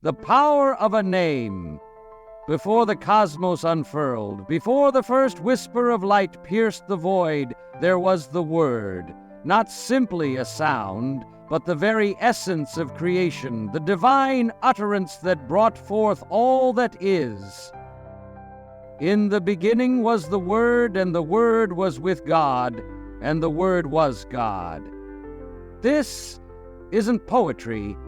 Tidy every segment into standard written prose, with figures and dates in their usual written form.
The power of a name. Before the cosmos unfurled, before the first whisper of light pierced the void, there was the Word, not simply a sound, but the very essence of creation, the divine utterance that brought forth all that is. In the beginning was the Word, and the Word was with God, and the Word was God. This isn't poetry.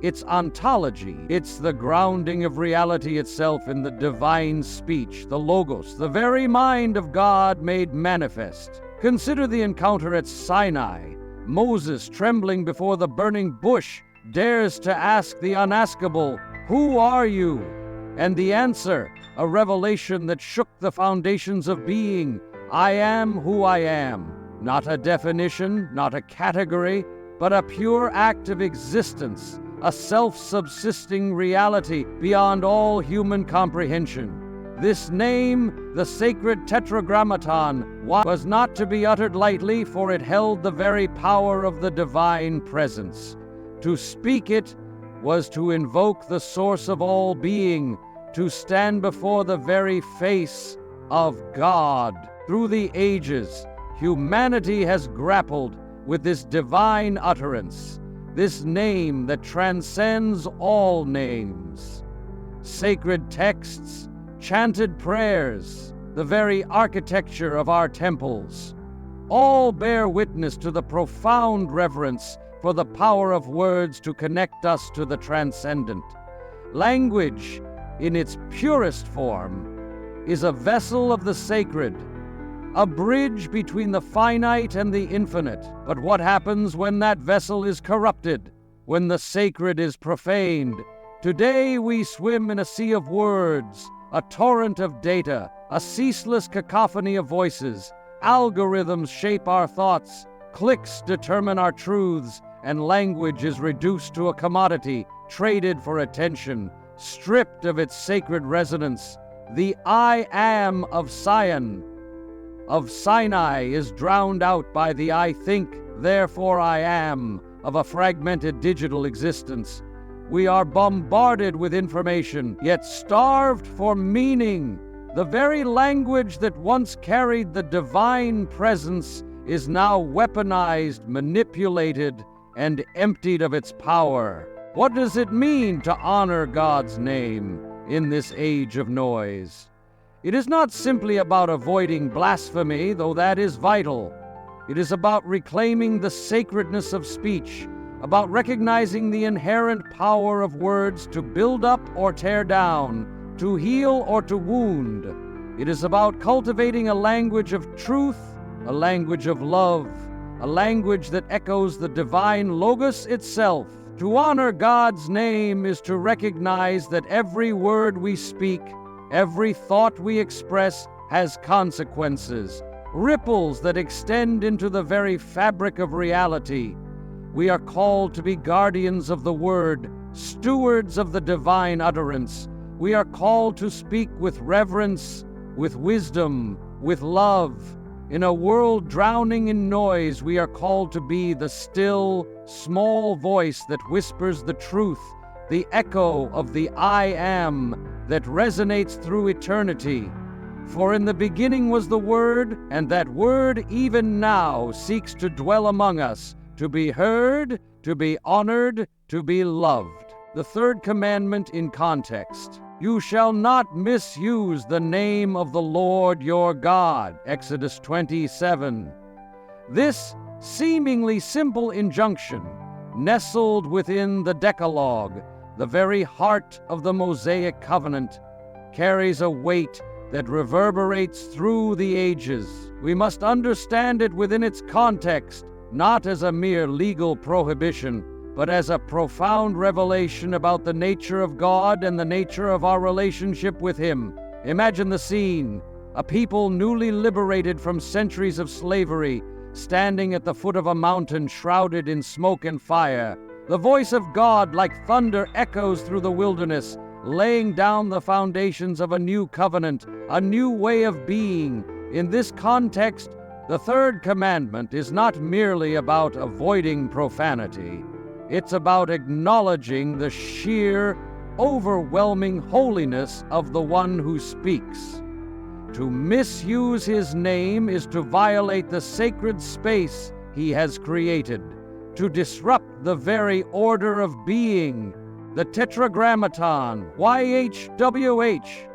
It's ontology. It's the grounding of reality itself in the divine speech, the Logos, the very mind of God made manifest. Consider the encounter at Sinai. Moses, trembling before the burning bush, dares to ask the unaskable, "Who are you?" And the answer, a revelation that shook the foundations of being, "I am who I am." Not a definition, not a category, but a pure act of existence, a self-subsisting reality beyond all human comprehension. This name, the sacred Tetragrammaton, was not to be uttered lightly, for it held the very power of the divine presence. To speak it was to invoke the source of all being, to stand before the very face of God. Through the ages, humanity has grappled with this divine utterance, this name that transcends all names. Sacred texts, chanted prayers, the very architecture of our temples, all bear witness to the profound reverence for the power of words to connect us to the transcendent. Language, in its purest form, is a vessel of the sacred, a bridge between the finite and the infinite. But what happens when that vessel is corrupted, when the sacred is profaned? Today we swim in a sea of words, a torrent of data, a ceaseless cacophony of voices. Algorithms shape our thoughts, clicks determine our truths, and language is reduced to a commodity, traded for attention, stripped of its sacred resonance. The I am of Sinai is drowned out by the I think, therefore I am of a fragmented digital existence. We are bombarded with information, yet starved for meaning. The very language that once carried the divine presence is now weaponized, manipulated, and emptied of its power. What does it mean to honor God's name in this age of noise? It is not simply about avoiding blasphemy, though that is vital. It is about reclaiming the sacredness of speech, about recognizing the inherent power of words to build up or tear down, to heal or to wound. It is about cultivating a language of truth, a language of love, a language that echoes the divine Logos itself. To honor God's name is to recognize that every word we speak, every thought we express has consequences, ripples that extend into the very fabric of reality. We are called to be guardians of the Word, stewards of the divine utterance. We are called to speak with reverence, with wisdom, with love. In a world drowning in noise, we are called to be the still, small voice that whispers the truth, the echo of the I am that resonates through eternity. For in the beginning was the Word, and that Word even now seeks to dwell among us, to be heard, to be honored, to be loved. The third commandment in context. You shall not misuse the name of the Lord your God. Exodus 27. This seemingly simple injunction, nestled within the Decalogue, the very heart of the Mosaic covenant, carries a weight that reverberates through the ages. We must understand it within its context, not as a mere legal prohibition, but as a profound revelation about the nature of God and the nature of our relationship with Him. Imagine the scene: a people newly liberated from centuries of slavery, standing at the foot of a mountain shrouded in smoke and fire. The voice of God, like thunder, echoes through the wilderness, laying down the foundations of a new covenant, a new way of being. In this context, the third commandment is not merely about avoiding profanity. It's about acknowledging the sheer, overwhelming holiness of the one who speaks. To misuse his name is to violate the sacred space he has created, to disrupt the very order of being, the Tetragrammaton, YHWH,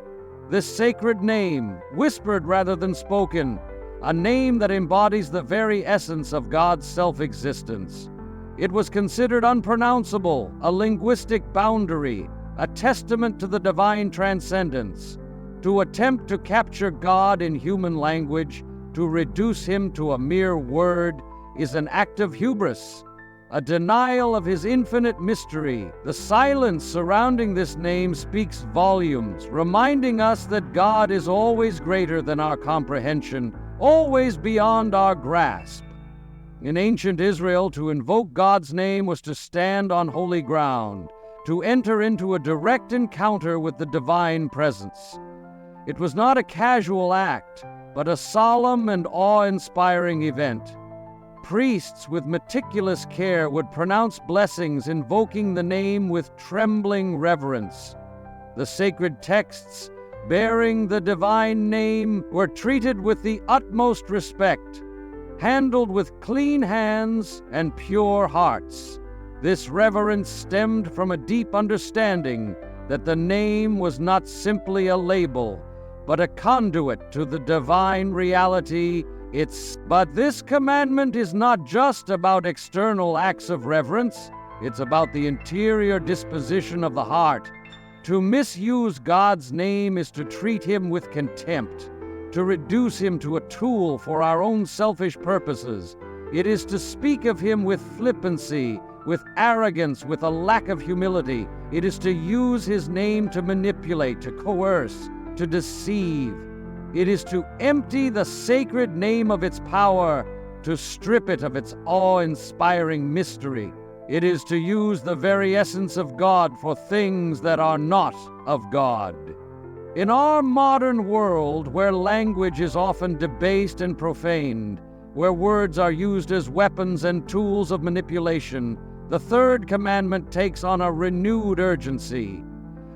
this sacred name, whispered rather than spoken, a name that embodies the very essence of God's self-existence. It was considered unpronounceable, a linguistic boundary, a testament to the divine transcendence. To attempt to capture God in human language, to reduce him to a mere word, is an act of hubris, a denial of his infinite mystery. The silence surrounding this name speaks volumes, reminding us that God is always greater than our comprehension, always beyond our grasp. In ancient Israel, to invoke God's name was to stand on holy ground, to enter into a direct encounter with the divine presence. It was not a casual act, but a solemn and awe-inspiring event. Priests with meticulous care would pronounce blessings invoking the name with trembling reverence. The sacred texts bearing the divine name were treated with the utmost respect, handled with clean hands and pure hearts. This reverence stemmed from a deep understanding that the name was not simply a label, but a conduit to the divine reality. But this commandment is not just about external acts of reverence, it's about the interior disposition of the heart. To misuse God's name is to treat him with contempt, to reduce him to a tool for our own selfish purposes. It is to speak of him with flippancy, with arrogance, with a lack of humility. It is to use his name to manipulate, to coerce, to deceive. It is to empty the sacred name of its power, to strip it of its awe-inspiring mystery. It is to use the very essence of God for things that are not of God. In our modern world, where language is often debased and profaned, where words are used as weapons and tools of manipulation, the third commandment takes on a renewed urgency.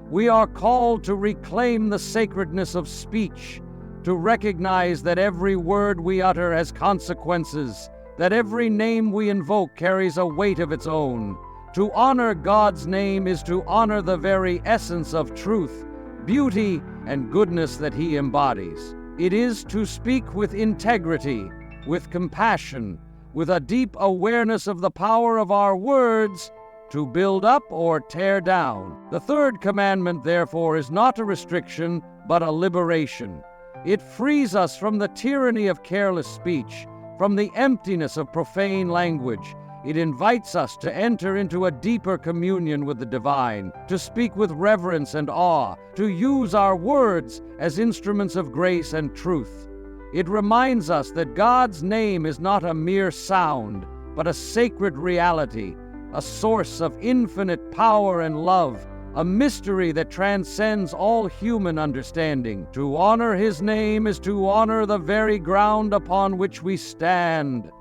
We are called to reclaim the sacredness of speech, to recognize that every word we utter has consequences, that every name we invoke carries a weight of its own. To honor God's name is to honor the very essence of truth, beauty, and goodness that he embodies. It is to speak with integrity, with compassion, with a deep awareness of the power of our words, to build up or tear down. The third commandment, therefore, is not a restriction, but a liberation. It frees us from the tyranny of careless speech, from the emptiness of profane language. It invites us to enter into a deeper communion with the divine, to speak with reverence and awe, to use our words as instruments of grace and truth. It reminds us that God's name is not a mere sound, but a sacred reality, a source of infinite power and love, a mystery that transcends all human understanding. To honor his name is to honor the very ground upon which we stand,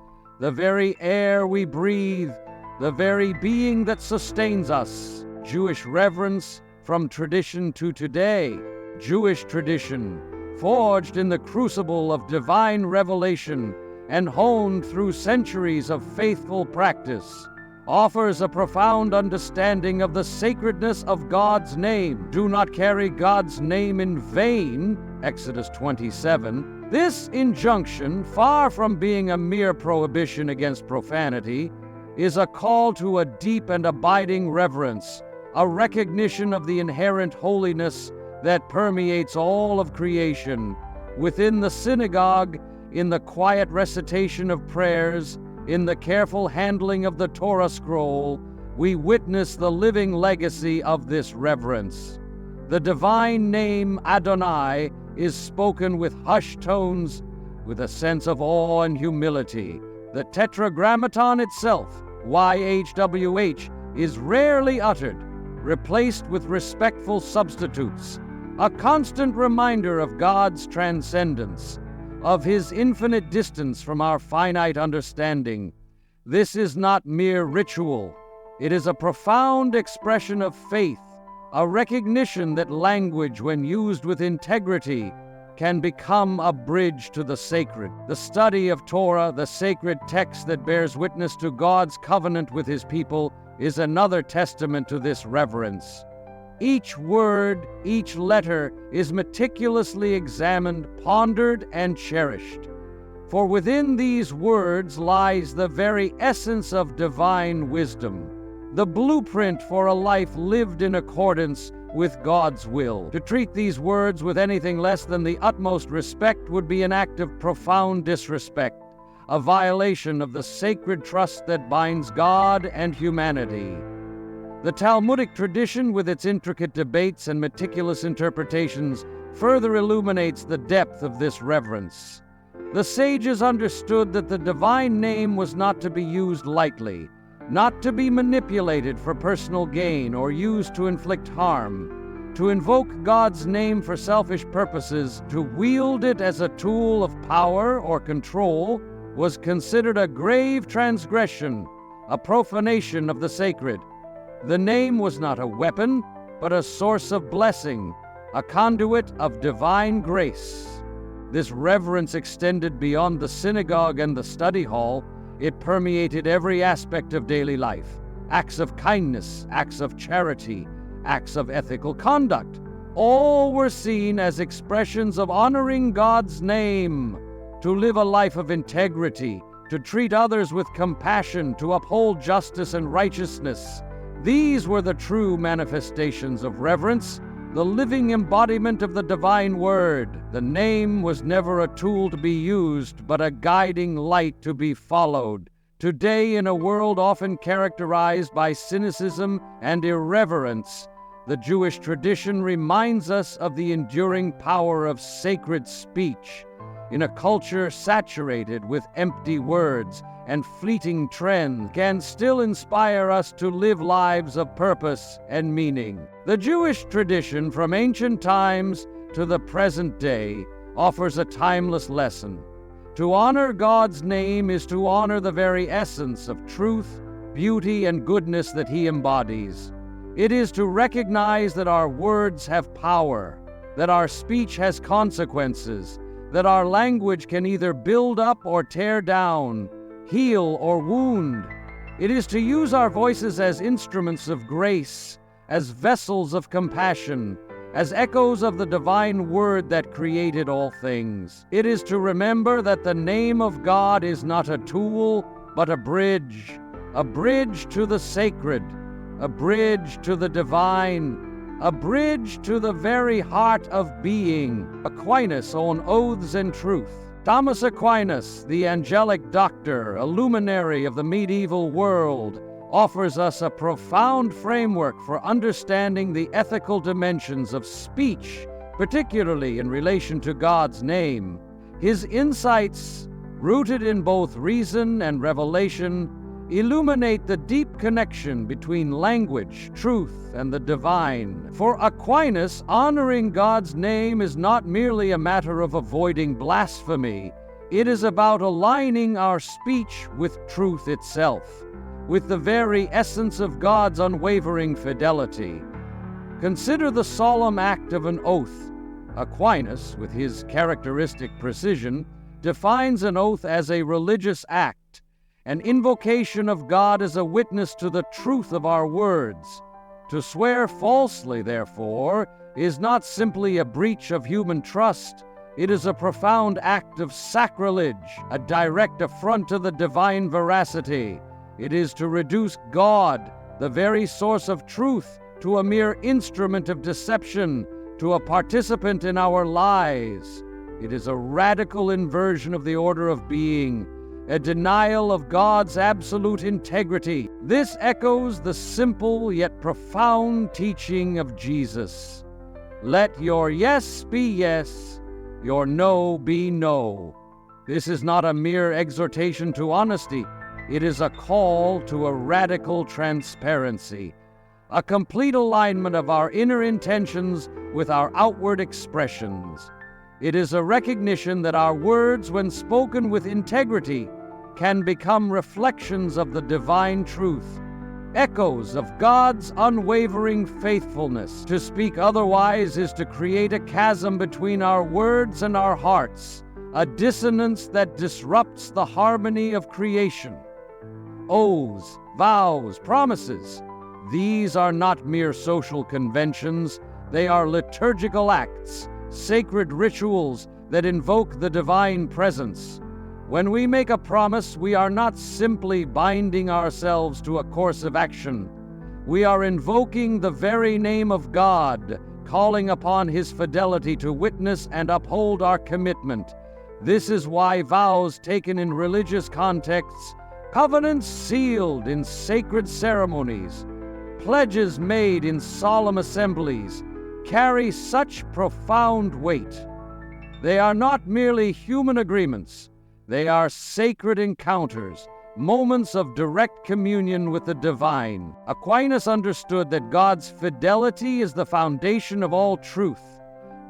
the very air we breathe, the very being that sustains us. Jewish reverence from tradition to today. Jewish tradition, forged in the crucible of divine revelation and honed through centuries of faithful practice, offers a profound understanding of the sacredness of God's name. Do not carry God's name in vain, Exodus 27. This injunction, far from being a mere prohibition against profanity, is a call to a deep and abiding reverence, a recognition of the inherent holiness that permeates all of creation. Within the synagogue, in the quiet recitation of prayers, in the careful handling of the Torah scroll, we witness the living legacy of this reverence. The divine name Adonai is spoken with hushed tones, with a sense of awe and humility. The Tetragrammaton itself, YHWH, is rarely uttered, replaced with respectful substitutes, a constant reminder of God's transcendence, of his infinite distance from our finite understanding. This is not mere ritual. It is a profound expression of faith, a recognition that language, when used with integrity, can become a bridge to the sacred. The study of Torah, the sacred text that bears witness to God's covenant with his people, is another testament to this reverence. Each word, each letter is meticulously examined, pondered, and cherished. For within these words lies the very essence of divine wisdom, the blueprint for a life lived in accordance with God's will. To treat these words with anything less than the utmost respect would be an act of profound disrespect, a violation of the sacred trust that binds God and humanity. The Talmudic tradition, with its intricate debates and meticulous interpretations, further illuminates the depth of this reverence. The sages understood that the divine name was not to be used lightly, not to be manipulated for personal gain or used to inflict harm. To invoke God's name for selfish purposes, to wield it as a tool of power or control, was considered a grave transgression, a profanation of the sacred. The name was not a weapon, but a source of blessing, a conduit of divine grace. This reverence extended beyond the synagogue and the study hall. It permeated every aspect of daily life. Acts of kindness, acts of charity, acts of ethical conduct, all were seen as expressions of honoring God's name. To live a life of integrity, to treat others with compassion, to uphold justice and righteousness. These were the true manifestations of reverence, the living embodiment of the divine word. The name was never a tool to be used, but a guiding light to be followed. Today, in a world often characterized by cynicism and irreverence, the Jewish tradition reminds us of the enduring power of sacred speech. In a culture saturated with empty words and fleeting trends, can still inspire us to live lives of purpose and meaning. The Jewish tradition, from ancient times to the present day, offers a timeless lesson. To honor God's name is to honor the very essence of truth, beauty, and goodness that He embodies. It is to recognize that our words have power, that our speech has consequences, that our language can either build up or tear down, heal or wound. It is to use our voices as instruments of grace, as vessels of compassion, as echoes of the divine word that created all things. It is to remember that the name of God is not a tool, but a bridge to the sacred, a bridge to the divine, a bridge to the very heart of being. Aquinas on Oaths and Truth. Thomas Aquinas, the angelic doctor, a luminary of the medieval world, offers us a profound framework for understanding the ethical dimensions of speech, particularly in relation to God's name. His insights, rooted in both reason and revelation, illuminate the deep connection between language, truth, and the divine. For Aquinas, honoring God's name is not merely a matter of avoiding blasphemy. It is about aligning our speech with truth itself, with the very essence of God's unwavering fidelity. Consider the solemn act of an oath. Aquinas, with his characteristic precision, defines an oath as a religious act, an invocation of God as a witness to the truth of our words. To swear falsely, therefore, is not simply a breach of human trust. It is a profound act of sacrilege, a direct affront to the divine veracity. It is to reduce God, the very source of truth, to a mere instrument of deception, to a participant in our lies. It is a radical inversion of the order of being, a denial of God's absolute integrity. This echoes the simple yet profound teaching of Jesus. Let your yes be yes, your no be no. This is not a mere exhortation to honesty. It is a call to a radical transparency, a complete alignment of our inner intentions with our outward expressions. It is a recognition that our words, when spoken with integrity, can become reflections of the divine truth, echoes of God's unwavering faithfulness. To speak otherwise is to create a chasm between our words and our hearts, a dissonance that disrupts the harmony of creation. Oaths, vows, promises. These are not mere social conventions. They are liturgical acts, sacred rituals that invoke the divine presence. When we make a promise, we are not simply binding ourselves to a course of action. We are invoking the very name of God, calling upon His fidelity to witness and uphold our commitment. This is why vows taken in religious contexts, covenants sealed in sacred ceremonies, pledges made in solemn assemblies, carry such profound weight. They are not merely human agreements. They are sacred encounters, moments of direct communion with the divine. Aquinas understood that God's fidelity is the foundation of all truth,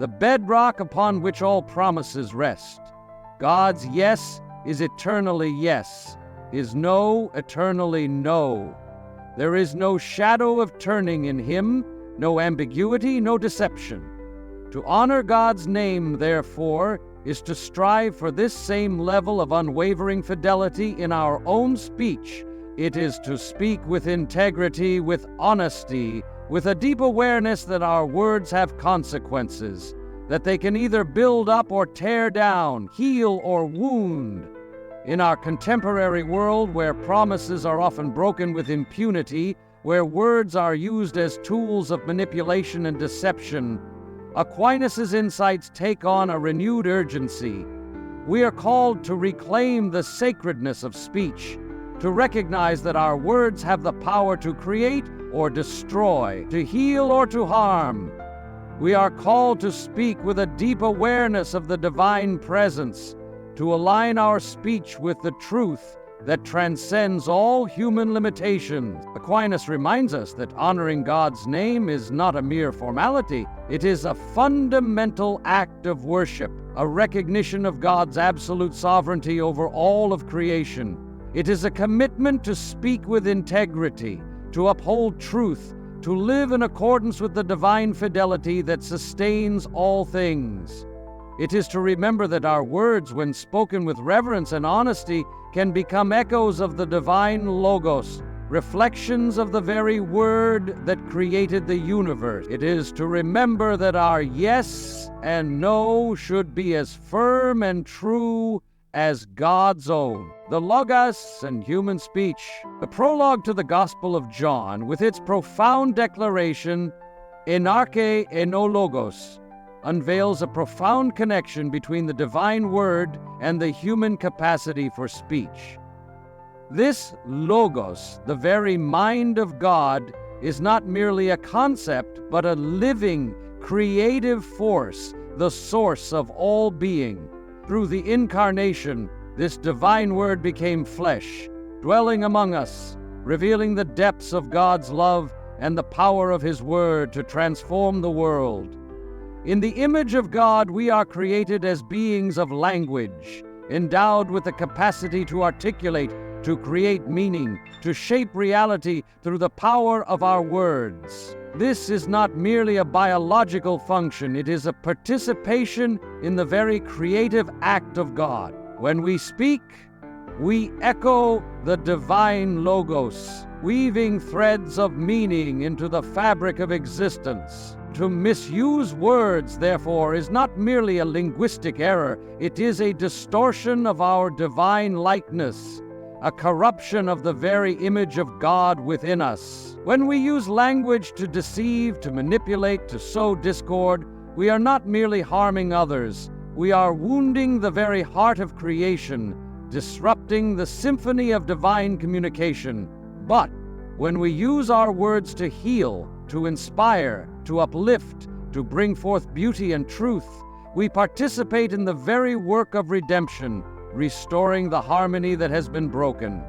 the bedrock upon which all promises rest. God's yes is eternally yes, His no eternally no. There is no shadow of turning in Him, no ambiguity, no deception. To honor God's name, therefore, is to strive for this same level of unwavering fidelity in our own speech. It is to speak with integrity, with honesty, with a deep awareness that our words have consequences, that they can either build up or tear down, heal or wound. In our contemporary world, where promises are often broken with impunity, where words are used as tools of manipulation and deception, Aquinas' insights take on a renewed urgency. We are called to reclaim the sacredness of speech, to recognize that our words have the power to create or destroy, to heal or to harm. We are called to speak with a deep awareness of the divine presence, to align our speech with the truth that transcends all human limitations. Aquinas reminds us that honoring God's name is not a mere formality. It is a fundamental act of worship, a recognition of God's absolute sovereignty over all of creation. It is a commitment to speak with integrity, to uphold truth, to live in accordance with the divine fidelity that sustains all things. It is to remember that our words, when spoken with reverence and honesty, can become echoes of the divine Logos, reflections of the very Word that created the universe. It is to remember that our yes and no should be as firm and true as God's own. The Logos and human speech. The prologue to the Gospel of John, with its profound declaration, "En arche en o Logos," unveils a profound connection between the divine word and the human capacity for speech. This Logos, the very mind of God, is not merely a concept, but a living, creative force, the source of all being. Through the incarnation, this divine word became flesh, dwelling among us, revealing the depths of God's love and the power of His word to transform the world. In the image of God, we are created as beings of language, endowed with the capacity to articulate, to create meaning, to shape reality through the power of our words. This is not merely a biological function, it is a participation in the very creative act of God. When we speak, we echo the divine Logos, weaving threads of meaning into the fabric of existence. To misuse words, therefore, is not merely a linguistic error, it is a distortion of our divine likeness, a corruption of the very image of God within us. When we use language to deceive, to manipulate, to sow discord, we are not merely harming others, we are wounding the very heart of creation, disrupting the symphony of divine communication. But when we use our words to heal, to inspire, to uplift, to bring forth beauty and truth, we participate in the very work of redemption, restoring the harmony that has been broken.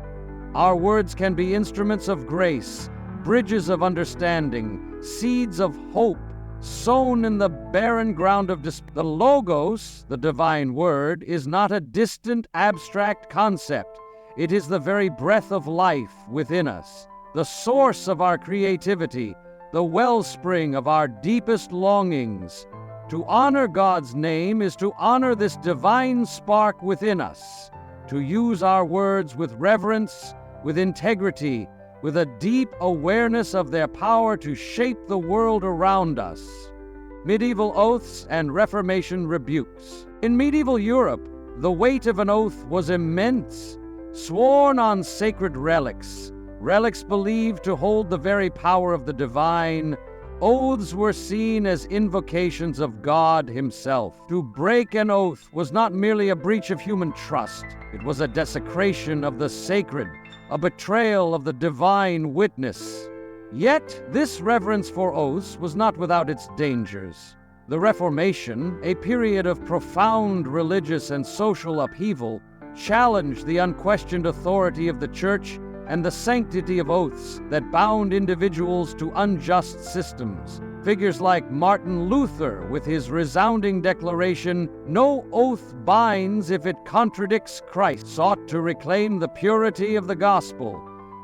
Our words can be instruments of grace, bridges of understanding, seeds of hope, sown in the barren ground of despair. The Logos, the divine word, is not a distant, abstract concept. It is the very breath of life within us. the source of our creativity, the wellspring of our deepest longings. To honor God's name is to honor this divine spark within us, to use our words with reverence, with integrity, with a deep awareness of their power to shape the world around us. Medieval oaths and Reformation rebukes. In medieval Europe, the weight of an oath was immense, sworn on sacred relics believed to hold the very power of the divine. Oaths were seen as invocations of God himself. To break an oath was not merely a breach of human trust. It was a desecration of the sacred, a betrayal of the divine witness. Yet, this reverence for oaths was not without its dangers. The Reformation, a period of profound religious and social upheaval, challenged the unquestioned authority of the Church and the sanctity of oaths that bound individuals to unjust systems. Figures like Martin Luther, with his resounding declaration, "No oath binds if it contradicts Christ," sought to reclaim the purity of the gospel,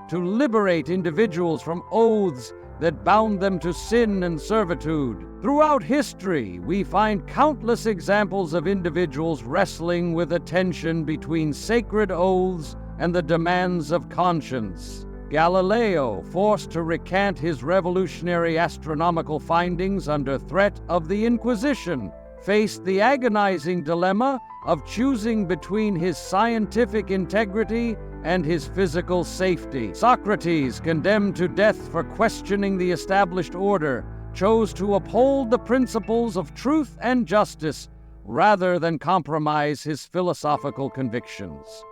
to liberate individuals from oaths that bound them to sin and servitude. Throughout history, we find countless examples of individuals wrestling with a tension between sacred oaths and the demands of conscience. Galileo, forced to recant his revolutionary astronomical findings under threat of the Inquisition, faced the agonizing dilemma of choosing between his scientific integrity and his physical safety. Socrates, condemned to death for questioning the established order, chose to uphold the principles of truth and justice rather than compromise his philosophical convictions.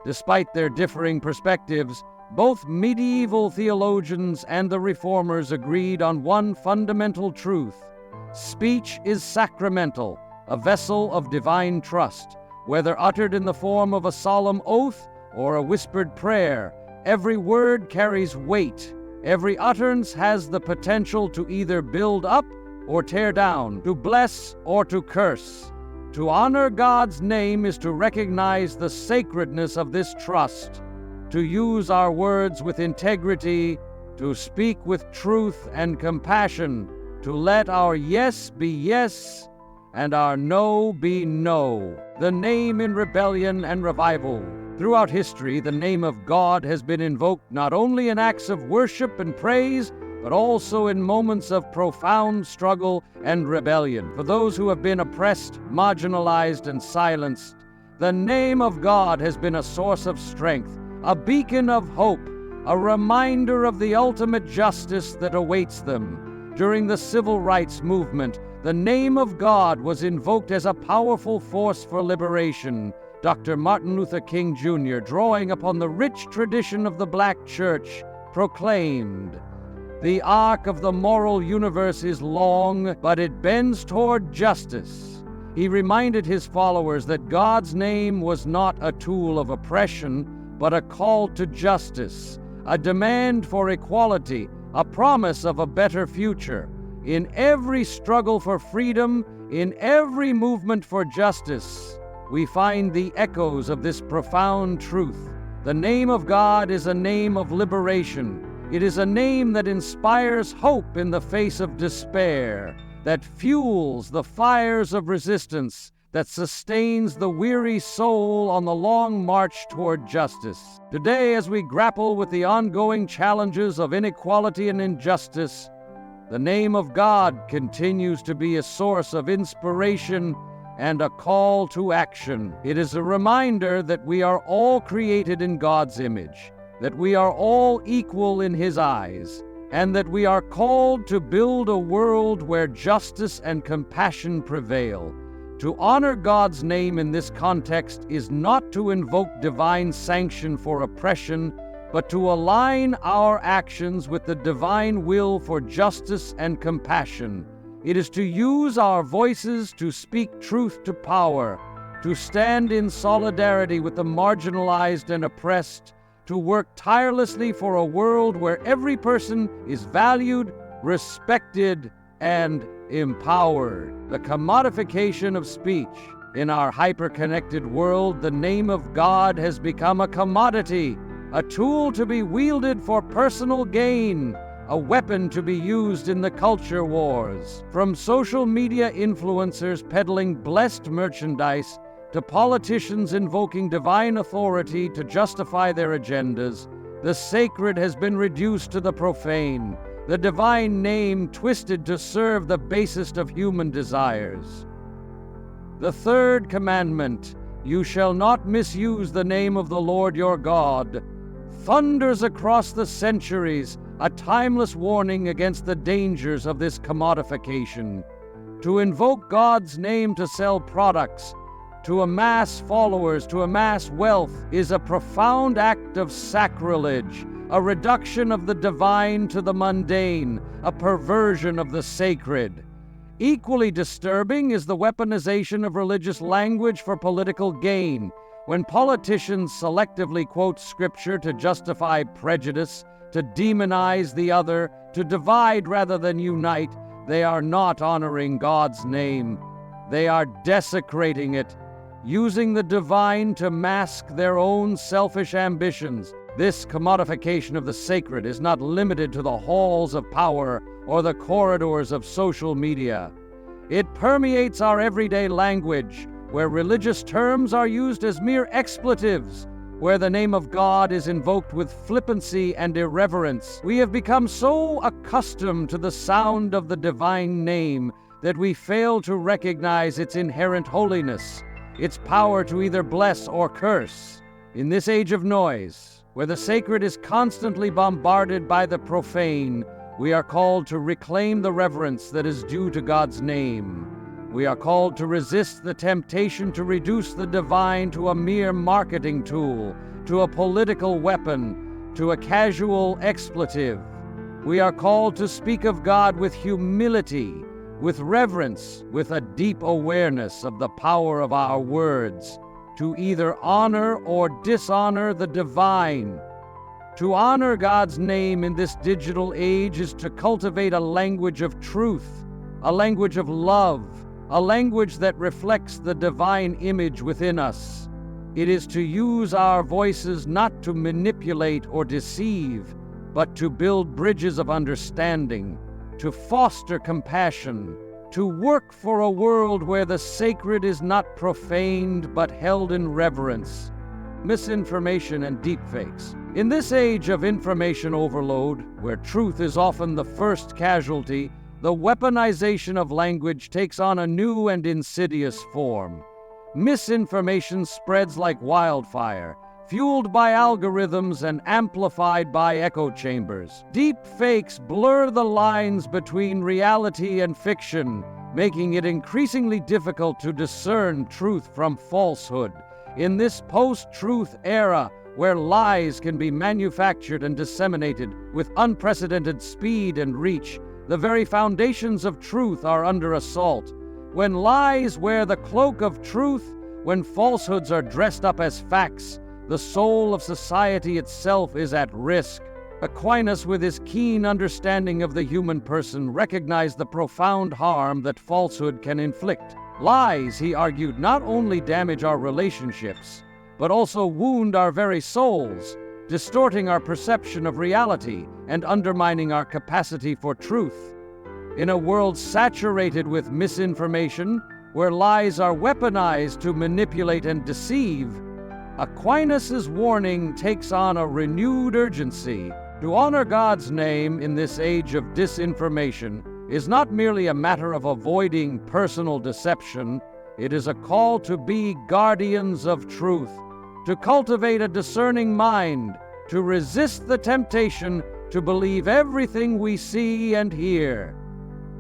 Despite their differing perspectives, both medieval theologians and the reformers agreed on one fundamental truth: speech is sacramental, a vessel of divine trust. Whether uttered in the form of a solemn oath or a whispered prayer, every word carries weight. Every utterance has the potential to either build up or tear down, to bless or to curse. To honor God's name is to recognize the sacredness of this trust, to use our words with integrity, to speak with truth and compassion, to let our yes be yes and our no be no. The name in rebellion and revival. Throughout history, the name of God has been invoked not only in acts of worship and praise, but also in moments of profound struggle and rebellion. For those who have been oppressed, marginalized, and silenced, the name of God has been a source of strength, a beacon of hope, a reminder of the ultimate justice that awaits them. During the civil rights movement, the name of God was invoked as a powerful force for liberation. Dr. Martin Luther King Jr., drawing upon the rich tradition of the Black Church, proclaimed, "The arc of the moral universe is long, but it bends toward justice." He reminded his followers that God's name was not a tool of oppression, but a call to justice, a demand for equality, a promise of a better future. In every struggle for freedom, in every movement for justice, we find the echoes of this profound truth. The name of God is a name of liberation. It is a name that inspires hope in the face of despair, that fuels the fires of resistance, that sustains the weary soul on the long march toward justice. Today, as we grapple with the ongoing challenges of inequality and injustice, the name of God continues to be a source of inspiration and a call to action. It is a reminder that we are all created in God's image, that we are all equal in His eyes, and that we are called to build a world where justice and compassion prevail. To honor God's name in this context is not to invoke divine sanction for oppression, but to align our actions with the divine will for justice and compassion. It is to use our voices to speak truth to power, to stand in solidarity with the marginalized and oppressed, to work tirelessly for a world where every person is valued, respected, and empowered. The commodification of speech. In our hyper-connected world, the name of God has become a commodity, a tool to be wielded for personal gain, a weapon to be used in the culture wars. From social media influencers peddling blessed merchandise to politicians invoking divine authority to justify their agendas, the sacred has been reduced to the profane, the divine name twisted to serve the basest of human desires. The third commandment, "You shall not misuse the name of the Lord your God," thunders across the centuries, a timeless warning against the dangers of this commodification. To invoke God's name to sell products, to amass followers, to amass wealth, is a profound act of sacrilege, a reduction of the divine to the mundane, a perversion of the sacred. Equally disturbing is the weaponization of religious language for political gain. When politicians selectively quote scripture to justify prejudice, to demonize the other, to divide rather than unite, they are not honoring God's name. They are desecrating it, using the divine to mask their own selfish ambitions. This commodification of the sacred is not limited to the halls of power or the corridors of social media. It permeates our everyday language, where religious terms are used as mere expletives, where the name of God is invoked with flippancy and irreverence. We have become so accustomed to the sound of the divine name that we fail to recognize its inherent holiness, its power to either bless or curse. In this age of noise, where the sacred is constantly bombarded by the profane, we are called to reclaim the reverence that is due to God's name. We are called to resist the temptation to reduce the divine to a mere marketing tool, to a political weapon, to a casual expletive. We are called to speak of God with humility, with reverence, with a deep awareness of the power of our words, to either honor or dishonor the divine. To honor God's name in this digital age is to cultivate a language of truth, a language of love, a language that reflects the divine image within us. It is to use our voices not to manipulate or deceive, but to build bridges of understanding, to foster compassion, to work for a world where the sacred is not profaned but held in reverence. Misinformation and deepfakes. In this age of information overload, where truth is often the first casualty, the weaponization of language takes on a new and insidious form. Misinformation spreads like wildfire, fueled by algorithms and amplified by echo chambers. Deep fakes blur the lines between reality and fiction, making it increasingly difficult to discern truth from falsehood. In this post-truth era, where lies can be manufactured and disseminated with unprecedented speed and reach, the very foundations of truth are under assault. When lies wear the cloak of truth, when falsehoods are dressed up as facts, the soul of society itself is at risk. Aquinas, with his keen understanding of the human person, recognized the profound harm that falsehood can inflict. Lies, he argued, not only damage our relationships, but also wound our very souls, distorting our perception of reality and undermining our capacity for truth. In a world saturated with misinformation, where lies are weaponized to manipulate and deceive, Aquinas' warning takes on a renewed urgency. To honor God's name in this age of disinformation is not merely a matter of avoiding personal deception, it is a call to be guardians of truth, to cultivate a discerning mind, to resist the temptation to believe everything we see and hear.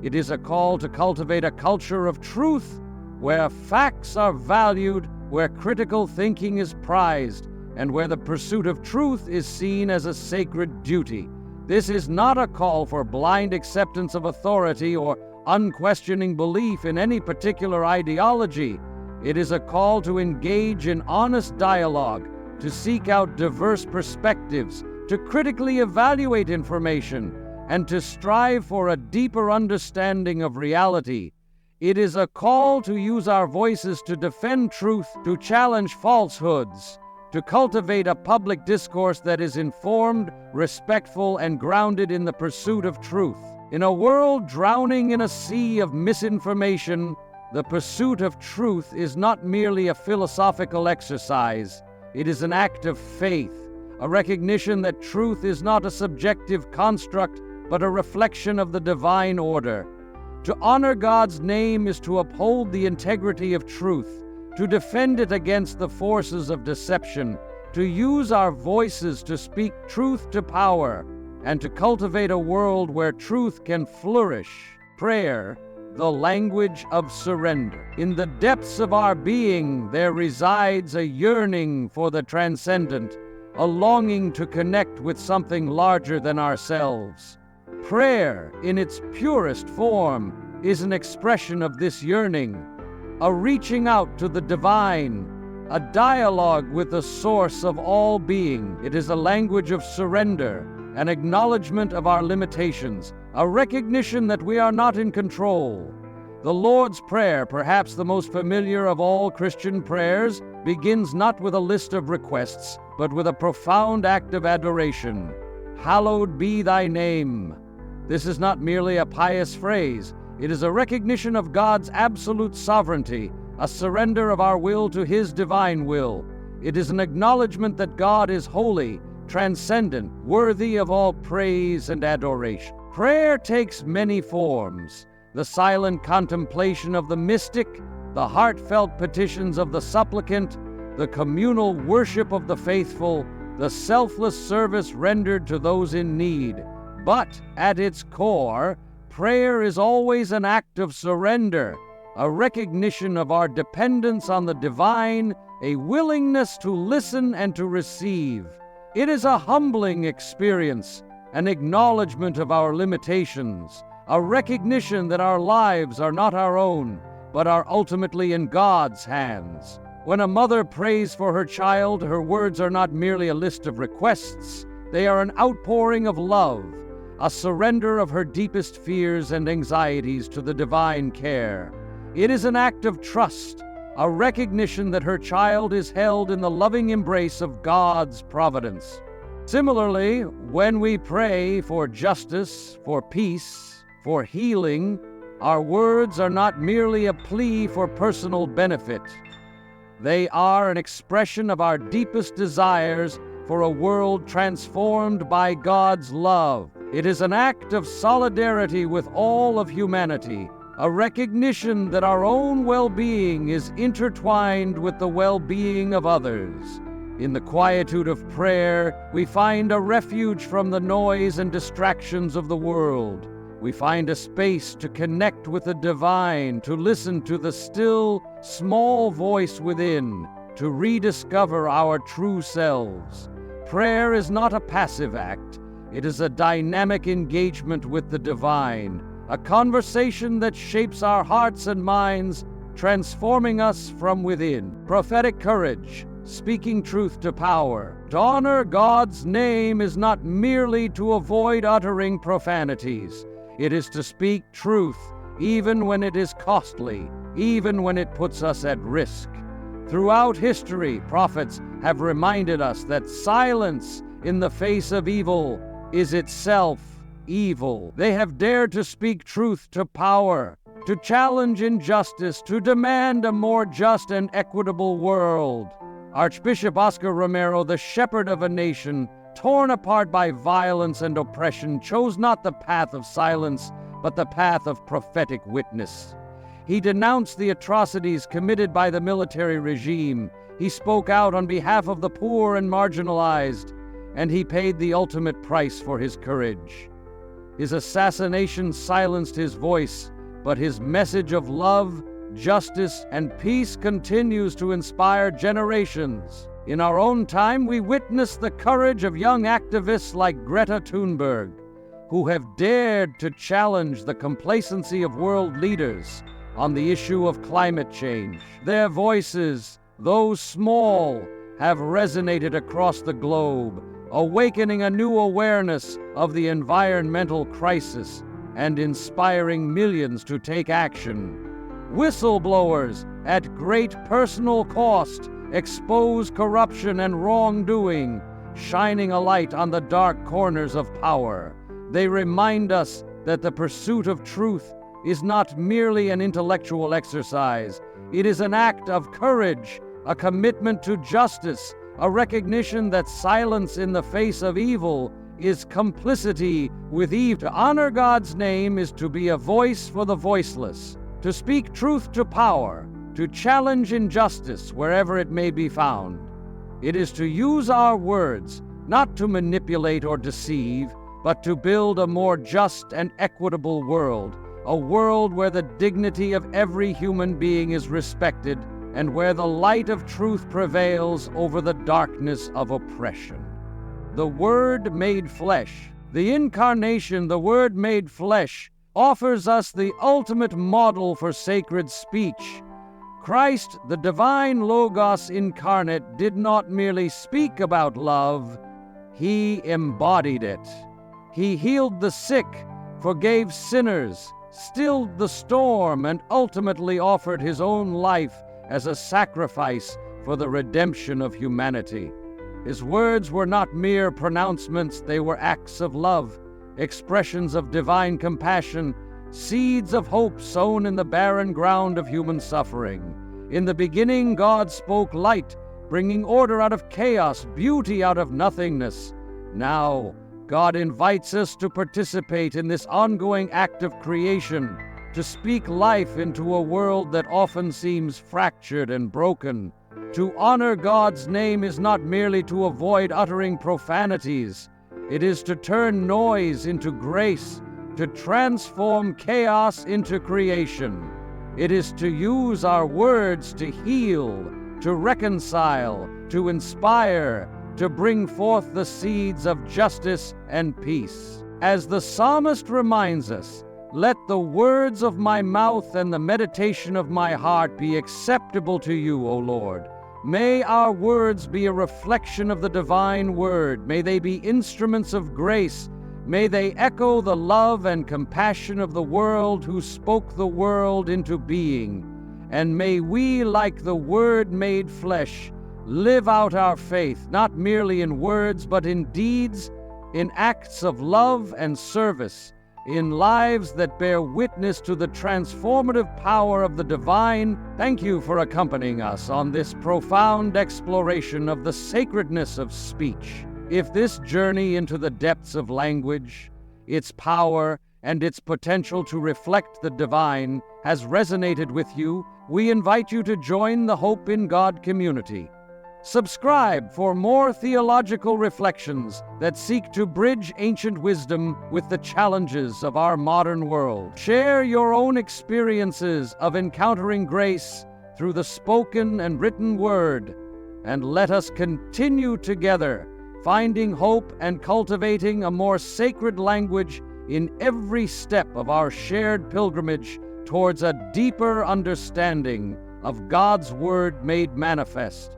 It is a call to cultivate a culture of truth, where facts are valued, where critical thinking is prized, and where the pursuit of truth is seen as a sacred duty. This is not a call for blind acceptance of authority or unquestioning belief in any particular ideology. It is a call to engage in honest dialogue, to seek out diverse perspectives, to critically evaluate information, and to strive for a deeper understanding of reality. It is a call to use our voices to defend truth, to challenge falsehoods, to cultivate a public discourse that is informed, respectful, and grounded in the pursuit of truth. In a world drowning in a sea of misinformation, the pursuit of truth is not merely a philosophical exercise. It is an act of faith, a recognition that truth is not a subjective construct, but a reflection of the divine order. To honor God's name is to uphold the integrity of truth, to defend it against the forces of deception, to use our voices to speak truth to power, and to cultivate a world where truth can flourish. Prayer, the language of surrender. In the depths of our being, there resides a yearning for the transcendent, a longing to connect with something larger than ourselves. Prayer, in its purest form, is an expression of this yearning, a reaching out to the divine, a dialogue with the source of all being. It is a language of surrender, an acknowledgement of our limitations, a recognition that we are not in control. The Lord's Prayer, perhaps the most familiar of all Christian prayers, begins not with a list of requests, but with a profound act of adoration. Hallowed be thy name. This is not merely a pious phrase. It is a recognition of God's absolute sovereignty, a surrender of our will to His divine will. It is an acknowledgement that God is holy, transcendent, worthy of all praise and adoration. Prayer takes many forms: the silent contemplation of the mystic, the heartfelt petitions of the supplicant, the communal worship of the faithful, the selfless service rendered to those in need. But at its core, prayer is always an act of surrender, a recognition of our dependence on the divine, a willingness to listen and to receive. It is a humbling experience, an acknowledgement of our limitations, a recognition that our lives are not our own, but are ultimately in God's hands. When a mother prays for her child, her words are not merely a list of requests. They are an outpouring of love, a surrender of her deepest fears and anxieties to the divine care. It is an act of trust, a recognition that her child is held in the loving embrace of God's providence. Similarly, when we pray for justice, for peace, for healing, our words are not merely a plea for personal benefit. They are an expression of our deepest desires for a world transformed by God's love. It is an act of solidarity with all of humanity, a recognition that our own well-being is intertwined with the well-being of others. In the quietude of prayer, we find a refuge from the noise and distractions of the world. We find a space to connect with the divine, to listen to the still, small voice within, to rediscover our true selves. Prayer is not a passive act. It is a dynamic engagement with the divine, a conversation that shapes our hearts and minds, transforming us from within. Prophetic courage, speaking truth to power. To honor God's name is not merely to avoid uttering profanities. It is to speak truth, even when it is costly, even when it puts us at risk. Throughout history, prophets have reminded us that silence in the face of evil is itself evil. They have dared to speak truth to power, to challenge injustice, to demand a more just and equitable world. Archbishop Oscar Romero, the shepherd of a nation torn apart by violence and oppression, chose not the path of silence, but the path of prophetic witness. He denounced the atrocities committed by the military regime. He spoke out on behalf of the poor and marginalized, and he paid the ultimate price for his courage. His assassination silenced his voice, but his message of love, justice, and peace continues to inspire generations. In our own time, we witness the courage of young activists like Greta Thunberg, who have dared to challenge the complacency of world leaders on the issue of climate change. Their voices, though small, have resonated across the globe, awakening a new awareness of the environmental crisis and inspiring millions to take action. Whistleblowers, at great personal cost, expose corruption and wrongdoing, shining a light on the dark corners of power. They remind us that the pursuit of truth is not merely an intellectual exercise. It is an act of courage, a commitment to justice, a recognition that silence in the face of evil is complicity with evil. To honor God's name is to be a voice for the voiceless, to speak truth to power, to challenge injustice wherever it may be found. It is to use our words not to manipulate or deceive, but to build a more just and equitable world, a world where the dignity of every human being is respected and where the light of truth prevails over the darkness of oppression. The Word made flesh, the Incarnation, the Word made flesh, offers us the ultimate model for sacred speech. Christ, the divine Logos incarnate, did not merely speak about love, he embodied it. He healed the sick, forgave sinners, stilled the storm, and ultimately offered his own life as a sacrifice for the redemption of humanity. His words were not mere pronouncements, they were acts of love, expressions of divine compassion, seeds of hope sown in the barren ground of human suffering. In the beginning, God spoke light, bringing order out of chaos, beauty out of nothingness. Now, God invites us to participate in this ongoing act of creation, to speak life into a world that often seems fractured and broken. To honor God's name is not merely to avoid uttering profanities. It is to turn noise into grace, to transform chaos into creation. It is to use our words to heal, to reconcile, to inspire, to bring forth the seeds of justice and peace. As the psalmist reminds us, let the words of my mouth and the meditation of my heart be acceptable to you, O Lord. May our words be a reflection of the divine word. May they be instruments of grace. May they echo the love and compassion of the world who spoke the world into being. And may we, like the Word made flesh, live out our faith, not merely in words, but in deeds, in acts of love and service, in lives that bear witness to the transformative power of the divine. Thank you for accompanying us on this profound exploration of the sacredness of speech. If this journey into the depths of language, its power, and its potential to reflect the divine has resonated with you, we invite you to join the Hope in God community. Subscribe for more theological reflections that seek to bridge ancient wisdom with the challenges of our modern world. Share your own experiences of encountering grace through the spoken and written word, and let us continue together, finding hope and cultivating a more sacred language in every step of our shared pilgrimage towards a deeper understanding of God's Word made manifest.